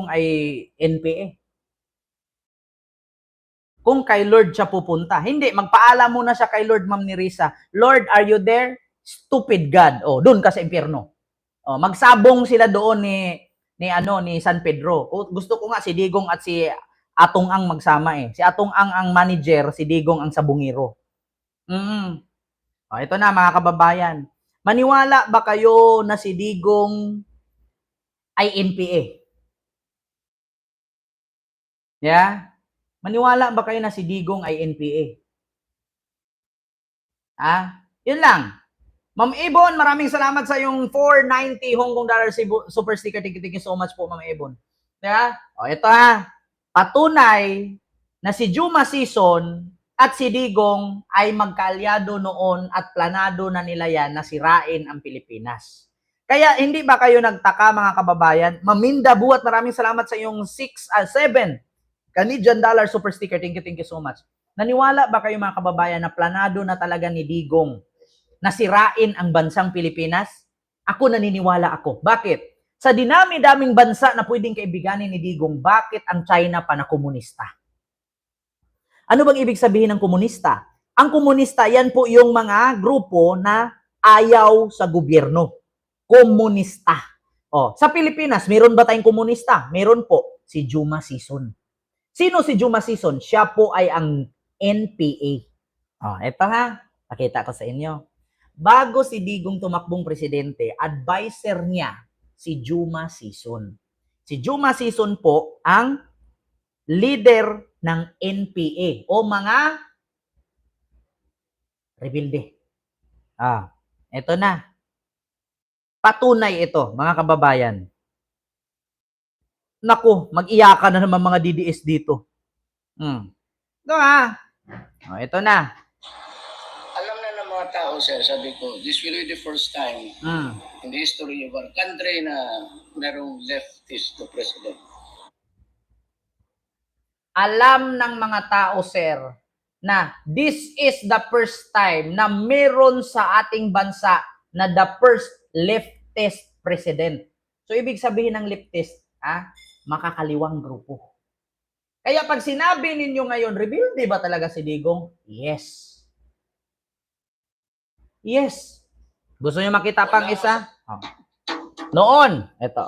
Digong ay NPA. Kung kay Lord siya pupunta. Hindi, magpaalam muna siya kay Lord, Ma'am Nerissa. Lord, are you there? Stupid God. O, doon ka sa impyerno. O, magsabong sila doon ni San Pedro. O, gusto ko nga si Digong at si Atong Ang magsama eh. Si Atong ang manager, si Digong ang sabungiro. O, ito na mga kababayan. Maniwala ba kayo na si Digong ay NPA? Yeah? Maniwala ba kayo na si Digong ay NPA? Yun lang. Ma'am Ebon, maraming salamat sa yung 490 Hong Kong dollar super sticker. Thank you so much po, Ma'am Ebon. Yeah? O, ito ha. Patunay na si Juma Season at si Digong ay magkaalyado noon at planado na nila yan na sirain ang Pilipinas. Kaya hindi ba kayo nagtaka mga kababayan? Maminda Buat, maraming salamat sa yung 7 Canadian dollar super sticker. Thank you so much. Naniwala ba kayo mga kababayan na planado na talaga ni Digong na sirain ang bansang Pilipinas? Ako naniniwala ako. Bakit? Sa dinami-daming bansa na pwedeng kaibiganin ni Digong, bakit ang China pa na komunista? Ano bang ibig sabihin ng komunista? Ang komunista, yan po yung mga grupo na ayaw sa gobyerno. Komunista. Sa Pilipinas, meron ba tayong komunista? Meron po. Si Juma Season. Sino si Juma Season? Siya po ay ang NPA. Ito ha. Pakita ko sa inyo. Bago si Digong tumakbong presidente, advisor niya si Juma Season. Si Juma Season po ang leader ng NPA o mga rebelde. Ito na. Patunay ito, mga kababayan. Naku, mag-iyakan na naman mga DDS dito. Ito ito na. Alam na ng mga tao, sir, sabi ko, this will be the first time in the history of our country na merong leftist to president. Alam ng mga tao, sir, na this is the first time na meron sa ating bansa na the first leftist president. So, ibig sabihin ng leftist, makakaliwang grupo. Kaya pag sinabi ninyo ngayon, rebelde ba talaga si Digong? Yes. Yes. Gusto niyo makita pang isa? Noon, ito.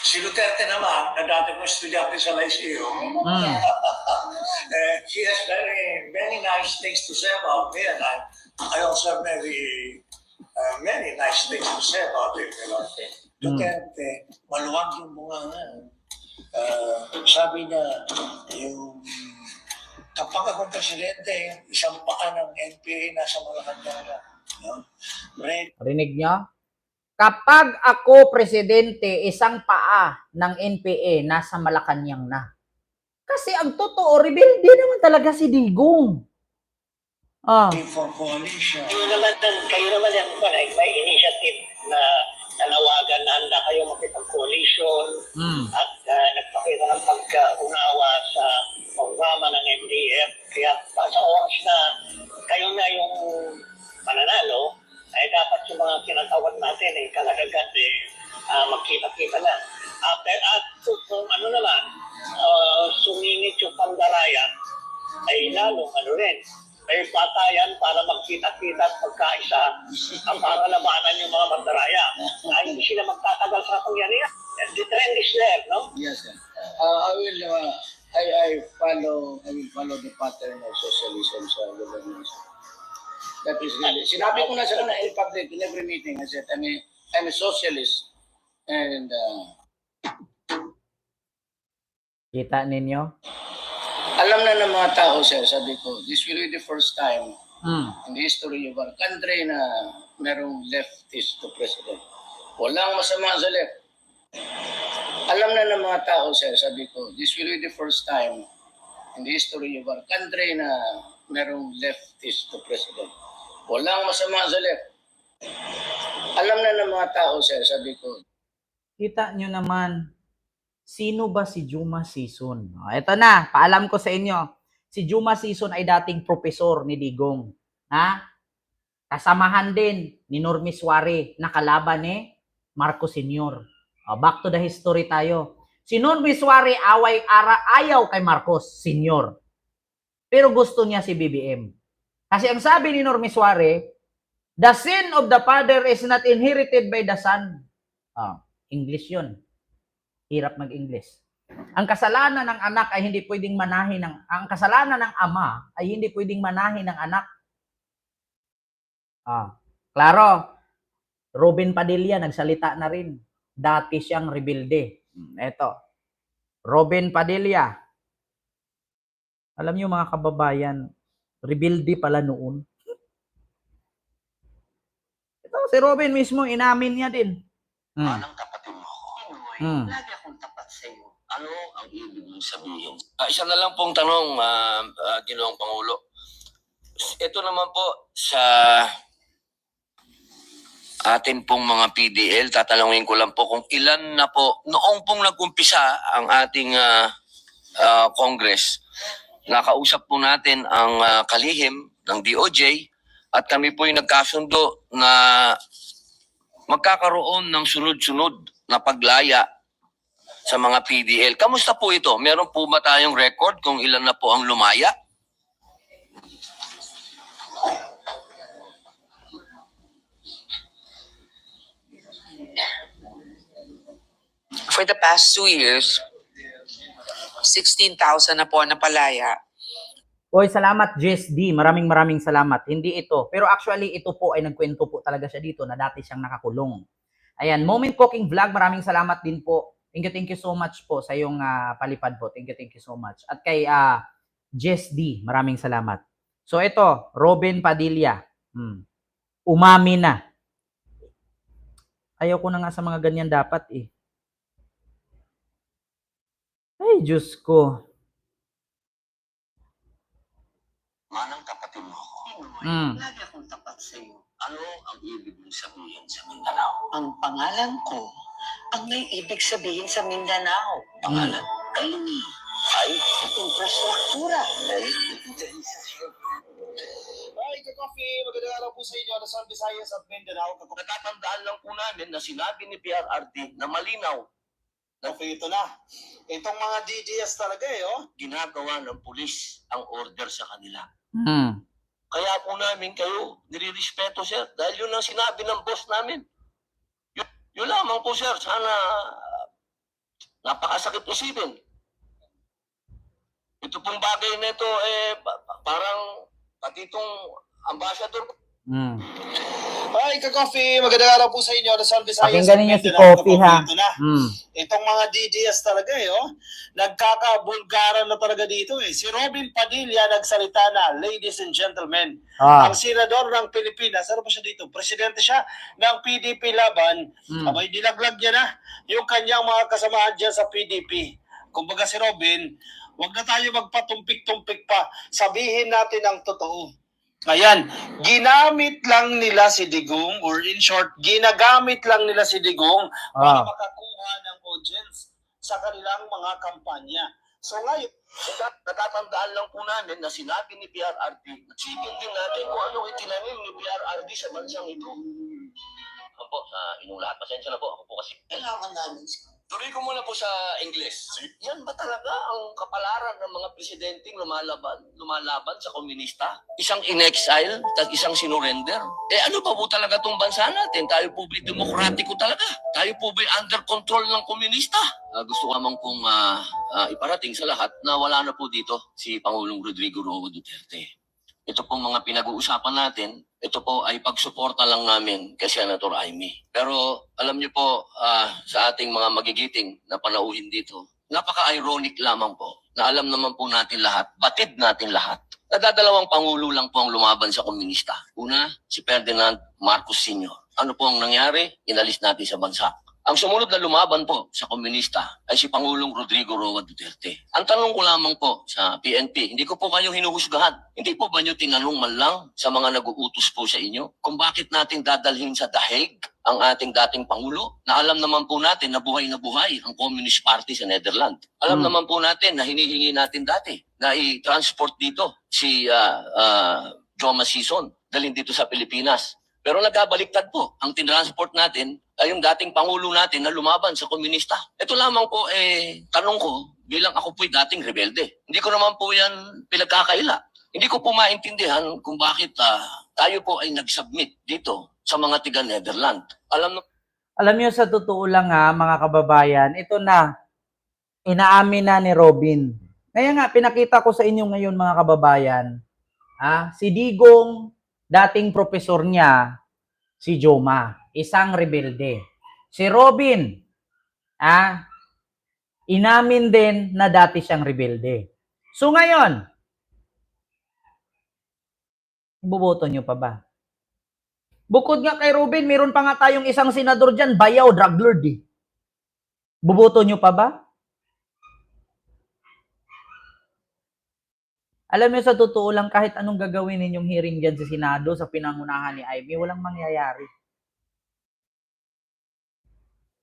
Si Duterte naman, na dati kong estudyante sa Lyceum, she has many nice things to say about me, and I also have many nice things to say about him. You know? Duterte, maluwag yung mga sabi niya, yung kapag akong presidente, isang paa ng NPA nasa Malacanang. No? Rinig niyo? Kapag ako presidente, isang paa ng NPA nasa Malacanang na. Kasi ang totoo, rebelde naman talaga si Digong. For coalition. Kayo naman yan, may initiative na nanawagan na handa kayo makipag-coalition at nagpakita ng pagka-unawa sa programa ng MDF. Kaya sa oras na kayo na yung mananalo, ay dapat yung mga kinatawag natin, kalagagat, magkita-kita na. At kung ano naman, sumingit yung pandaraya, ay lalong rin. May patayan para magkita-kita at magkaisa ang para labanan yung mga mandaraya. Ay hindi sila magtatagal sa pangyarihan. The trend is there, no? Yes, sir. I will follow the pattern of socialism sa government. That is really, sinabi ko na sa kanila in public, in every meeting, I said, I'm a socialist. And, kita ninyo? Alam na ng mga tao, sir, sabi ko, this will be the first time in the history of our country na merong leftist to president. Walang masama sa left. Alam na ng mga tao, sir, sabi ko, this will be the first time in the history of our country na merong leftist to president. Walang masama sa left. Alam na ng mga tao, sir, sabi ko. Kita nyo naman, sino ba si Juma Season? Ito na, paalam ko sa inyo. Si Juma Season ay dating propesor ni Digong. Kasamahan din ni Normis Suare na kalaban ni Marcos Sr. Back to the history tayo. Si Norby Suarez ayaw kay Marcos Sr. Pero gusto niya si BBM. Kasi ang sabi ni Norby Suarez, the sin of the father is not inherited by the son. English yun. Hirap mag-English. Ang kasalanan ng anak ay hindi pwedeng manahin ang kasalanan ng ama ay hindi pwedeng manahin ng anak. Klaro. Robin Padilla nagsalita na rin. Dati siyang rebelde. Eto. Robin Padilla. Alam niyo mga kababayan, rebelde pala noon. Ito si Robin mismo inamin niya din. Anong tapatin mo ako? Lagi akong tapat sa iyo. Ano ang ibig mong sabihin? Isa na lang pong tanong, Ginoong Pangulo. Ito naman po sa atin pong mga PDL, tatanungin ko lang po kung ilan na po, noong pong nag-umpisa ang ating Congress, nakausap po natin ang kalihim ng DOJ at kami po yung nagkasundo na magkakaroon ng sunod-sunod na paglaya sa mga PDL. Kamusta po ito? Meron po ba tayong record kung ilan na po ang lumaya? For the past 2 years, 16,000 na po ang napalaya. Oy, salamat Jess D. Maraming salamat. Hindi ito. Pero actually, ito po ay nagkwento po talaga siya dito na dati siyang nakakulong. Ayan, Moment Cooking Vlog, maraming salamat din po. Thank you so much po sa iyong palipad po. Thank you so much. At kay Jess D, maraming salamat. So ito, Robin Padilla. Umami na. Ayaw ko na nga sa mga ganyan dapat eh. Ay, Diyos ko. Manang tapatin mo ako. Lagi akong tapat sa iyo. Ano ang ibig mong sabihin sa Mindanao? Ang pangalan ko, ang may ibig sabihin sa Mindanao. Pangalan? Kaini. Ay, Infrastruktura. ay, Ay, ka-coffee, magandang araw po sa inyo, Luzon, Visayas at Mindanao. natatandaan lang po namin na sinabi ni PRRD na malinaw Coffee, ito na. Itong mga DDS talaga ginagawa ng pulis ang order sa kanila. Hmm. Kaya po namin kayo nirirespeto, sir, dahil yun ang sinabi ng boss namin. Yun lamang po, sir. Sana napakasakit isipin. Ito pong bagay na ito, parang pati itong ambassador. Ay, ka-coffee, magandang araw po sa inyo, Luzon, Visayas Pakinggan ninyo si Mindanao. Coffee, ha? Ito na. Itong mga DDS talaga nagkakabulgaran na talaga dito Si Robin Padilla nagsalita na, ladies and gentlemen, ang senador ng Pilipinas, ano pa siya dito? Presidente siya ng PDP laban, abay nilaglag niya na yung kanyang mga kasamahan dyan sa PDP. Kumbaga si Robin, wag na tayo magpatumpik-tumpik pa. Sabihin natin ang totoo. Ayan, ginamit lang nila si Digong, or in short, ginagamit lang nila si Digong para makakuha ng audience sa kanilang mga kampanya. So ngayon, Natatandaan lang po namin na sinabi ni PRRD, isipin din natin kung ano itinanim ni PRRD sa bansang ito. Ako po, sa inyong lahat, pasensya na po. Ako po kasi kailangan namin. Tuloy ko muna po sa English. Yan ba talaga ang kapalaran ng mga presidenteng lumalaban sa komunista? Isang in-exile, at isang sinurrender? Ano ba po talaga itong bansa natin? Tayo po ba'y demokratiko talaga? Tayo po ba'y under control ng komunista? Gusto ko naman pong iparating sa lahat na wala na po dito si Pangulong Rodrigo Roa Duterte. Ito pong mga pinag-uusapan natin, ito po ay pagsuporta lang namin kay Senator Amy. Pero alam niyo po, sa ating mga magigiting na panauhin dito, napaka-ironic lamang po na alam naman po natin lahat, batid natin lahat, nadadalawang pangulo lang po ang lumaban sa komunista. Una, si Ferdinand Marcos Sr. Ano po ang nangyari? Inalis natin sa bansa. Ang sumunod na lumaban po sa komunista ay si Pangulong Rodrigo Roa Duterte. Ang tanong ko lamang po sa PNP, hindi ko po kayo hinuhusgahan. Hindi po ba nyo tinanong man lang sa mga nag-uutos po sa inyo kung bakit natin dadalhin sa The Hague ang ating dating Pangulo? Na alam naman po natin na buhay ang Communist Party sa Netherlands. Alam naman po natin na hinihingi natin dati na i-transport dito si Joma Sison, dalhin dito sa Pilipinas. Pero nagkabaliktad po, ang tinransport natin ay yung dating Pangulo natin na lumaban sa komunista. Ito lamang po, tanong ko, bilang ako po'y dating rebelde. Hindi ko naman po yan pinagkakaila. Hindi ko po maintindihan kung bakit tayo po ay nag-submit dito sa mga tiga-Netherland. Alam niyo, sa totoo lang mga kababayan, ito na, inaamin na ni Robin. Kaya nga, pinakita ko sa inyo ngayon mga kababayan, si Digong, dating profesor niya, si Joma, isang rebelde. Si Robin, inamin din na dati siyang rebelde. So ngayon, buboto niyo pa ba? Bukod nga kay Robin, meron pa nga tayong isang senador dyan, bayaw, drug lord eh. Buboto nyo pa ba? Alam niyo, sa totoo lang, kahit anong gagawin ninyong hearing dyan sa Senado, sa pinangunahan ni Amy, walang mangyayari.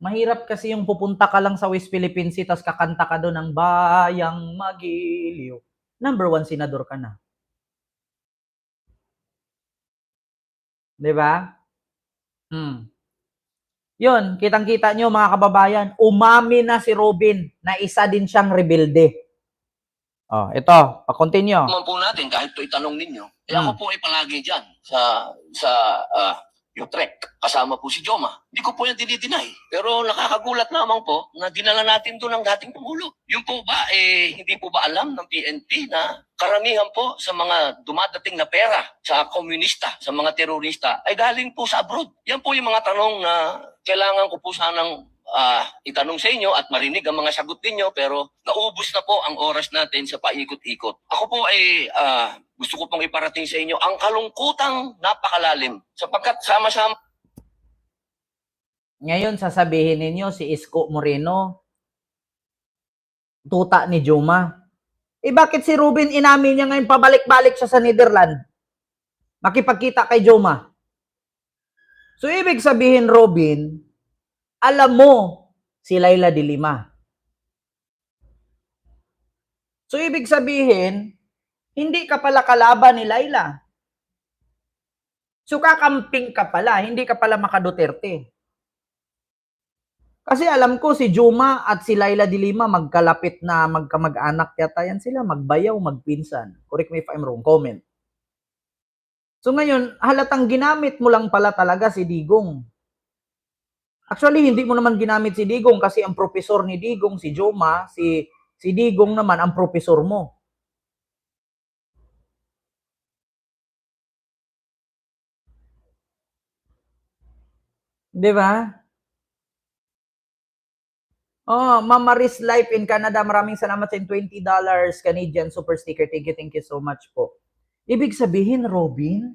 Mahirap kasi yung pupunta ka lang sa West Philippine Sea, tapos kakanta ka doon ng Bayang Magiliw. Number 1 senador ka na. Diba? Yun, kitang-kita nyo mga kababayan, umami na si Robin na isa din siyang rebelde. Ito, pa-continue. Naman po natin, kahit ito itanong ninyo, ako po ay palagi dyan sa Utrecht, kasama po si Joma. Hindi ko po yan dinideny. Pero nakakagulat lamang po na dinala natin doon ang dating Pangulo. Yung po ba, hindi po ba alam ng PNP na karamihan po sa mga dumadating na pera sa komunista, sa mga terorista, ay galing po sa abroad. Yan po yung mga tanong na kailangan ko po sanang itanong sa inyo at marinig ang mga sagot ninyo, pero naubos na po ang oras natin sa paikot-ikot. Ako po ay gusto ko pong iparating sa inyo ang kalungkutang napakalalim sapagkat sama-sama. Ngayon, sasabihin ninyo si Isko Moreno, tuta ni Joma. Bakit si Robin inamin niya ngayon pabalik-balik siya sa Netherlands? Makipagkita kay Joma. So, ibig sabihin, Robin, alam mo si Laila de Lima. So, ibig sabihin, hindi ka pala kalaban ni Laila. So, kakamping ka pala, hindi ka pala maka-Duterte. Kasi alam ko si Joma at si Laila de Lima magkalapit na magkamag-anak yata yan sila, magbayaw, magpinsan. Correct me if I'm wrong, comment. So ngayon, halatang ginamit mo lang pala talaga si Digong. Actually, hindi mo naman ginamit si Digong kasi ang profesor ni Digong, si Joma, si Digong naman ang profesor mo. Diba? Mamaris Life in Canada, maraming salamat sa $20 Canadian super sticker. Thank you so much po. Ibig sabihin, Robin,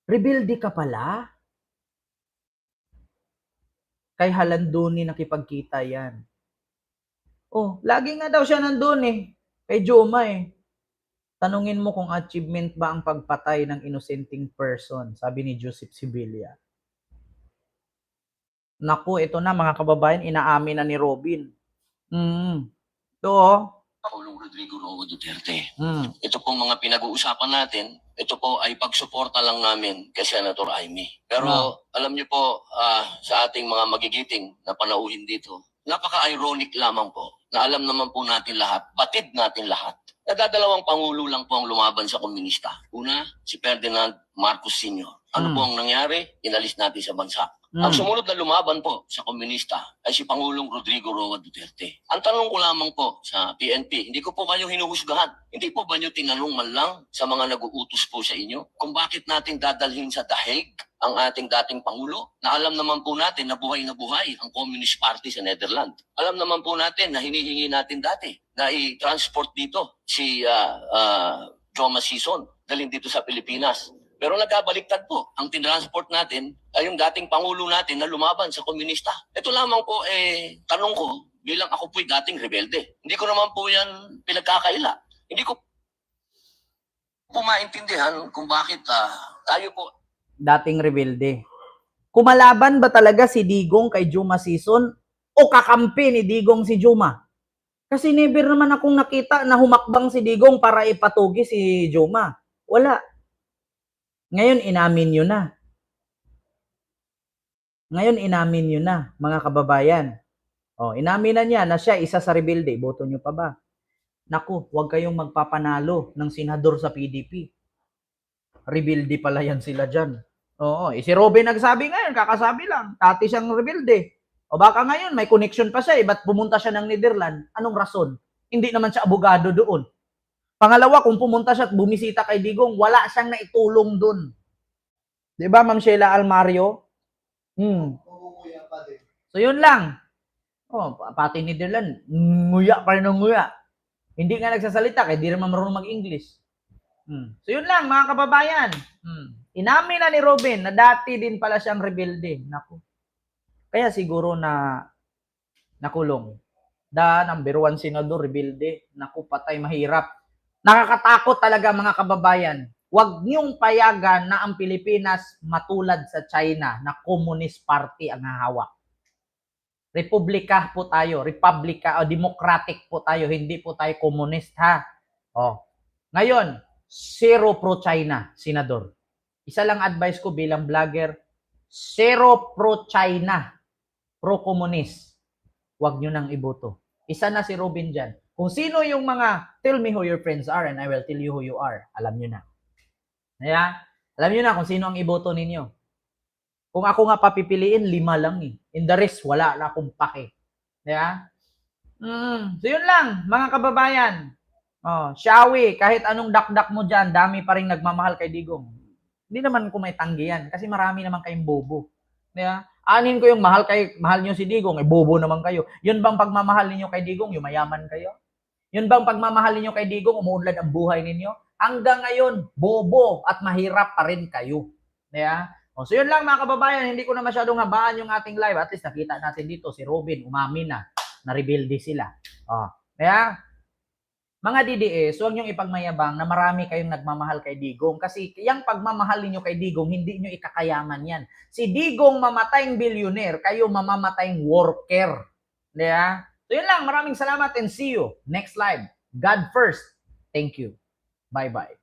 rebelde ka pala? Kay Halandoni nakipagkita yan. Lagi nga daw siya nandun kay Joma Tanungin mo kung achievement ba ang pagpatay ng innocenteng person, sabi ni Joseph Sibilia. Naku, ito na mga kababayan, inaamin na ni Robin. Ito Pangulong Rodrigo Roa Duterte. Ito pong mga pinag-uusapan natin, ito po ay pagsuporta lang namin kay Senator Amy. Pero alam niyo po, sa ating mga magigiting na panauhin dito, napaka-ironic lamang po na alam naman po natin lahat, batid natin lahat, nadadalawang pangulo lang po ang lumaban sa komunista. Una, si Ferdinand Marcos Sr. Ano po ang nangyari? Inalis natin sa bansa. Ang sumunod na lumaban po sa komunista ay si Pangulong Rodrigo Roa Duterte. Ang tanong ko lamang po sa PNP, hindi ko po kayo hinuhusgahan. Hindi po ba nyo tinanong man lang sa mga nag-uutos po sa inyo kung bakit natin dadalhin sa The Hague ang ating dating Pangulo? Na alam naman po natin na buhay ang Communist Party sa Netherlands. Alam naman po natin na hinihingi natin dati na i-transport dito si Joma Sison, dalhin dito sa Pilipinas. Pero nagkabaliktad po. Ang tinransport natin ay yung dating Pangulo natin na lumaban sa komunista. Ito lamang po, tanong ko, bilang ako po'y dating rebelde. Hindi ko naman po yan pinagkakaila. Hindi ko po maintindihan kung bakit tayo po dating rebelde. Kumalaban ba talaga si Digong kay Joma Sison o kakampi ni Digong si Joma? Kasi never naman akong nakita na humakbang si Digong para ipatugi si Joma. Wala. Ngayon, inamin nyo na. Ngayon, inamin nyo na, mga kababayan. Inamin na niya na siya isa sa rebelde. Boto nyo pa ba? Naku, huwag kayong magpapanalo ng senador sa PDP. Rebelde pala yan sila dyan. Si Robin nagsabi ngayon, kakasabi lang, dati siyang rebelde. O baka ngayon, may connection pa siya ba't pumunta siya ng Netherlands? Anong rason? Hindi naman siya abogado doon. Pangalawa, kung pumunta siya at bumisita kay Digong, wala siyang naitulong doon. Diba, Ma'am Sheila Almario? So, yun lang. Pati Netherlands, nguya pa rin ng nguya. Hindi nga nagsasalita, kaya di naman marunong mag-English. So, yun lang, mga kababayan. Inamin na ni Robin na dati din pala siyang rebelde. Naku. Kaya siguro na nakulong. Number 1 senador, rebelde. Naku, patay, mahirap. Nakakatakot talaga, mga kababayan. Huwag niyong payagan na ang Pilipinas matulad sa China na Communist Party ang hahawak. Republika po tayo. Republika o democratic po tayo. Hindi po tayo communist, ha? Ngayon, zero pro-China, senador. Isa lang advice ko bilang vlogger, zero pro-China, pro-communist. Huwag nyo nang iboto. Isa na si Robin dyan. Kung sino yung mga, tell me who your friends are and I will tell you who you are. Alam nyo na. Alam nyo na kung sino ang iboto ninyo. Kung ako nga papipiliin, 5 lang eh. In the rest, wala na akong pake. So yun lang, mga kababayan. Shawi, kahit anong dakdak mo dyan, dami pa rin nagmamahal kay Digong. Hindi naman ko may tanggi yan kasi marami naman kayong bobo. Anin ko yung mahal nyo si Digong, bobo naman kayo. Yun bang pagmamahal ninyo kay Digong, yumayaman kayo? Yun bang pagmamahal ninyo kay Digong, umuunlad ang buhay ninyo? Hanggang ngayon, bobo at mahirap pa rin kayo. So yun lang, mga kababayan, hindi ko na masyadong habaan yung ating live. At least nakita natin dito si Robin, umamin na rebelde sila. Mga DDS, huwag niyong ipagmayabang na marami kayong nagmamahal kay Digong. Kasi yung pagmamahal niyo kay Digong, hindi niyo ikakayaman yan. Si Digong mamatayang billionaire, kayo mamamatayang worker. So yun lang, maraming salamat and see you next live. God first. Thank you. Bye-bye.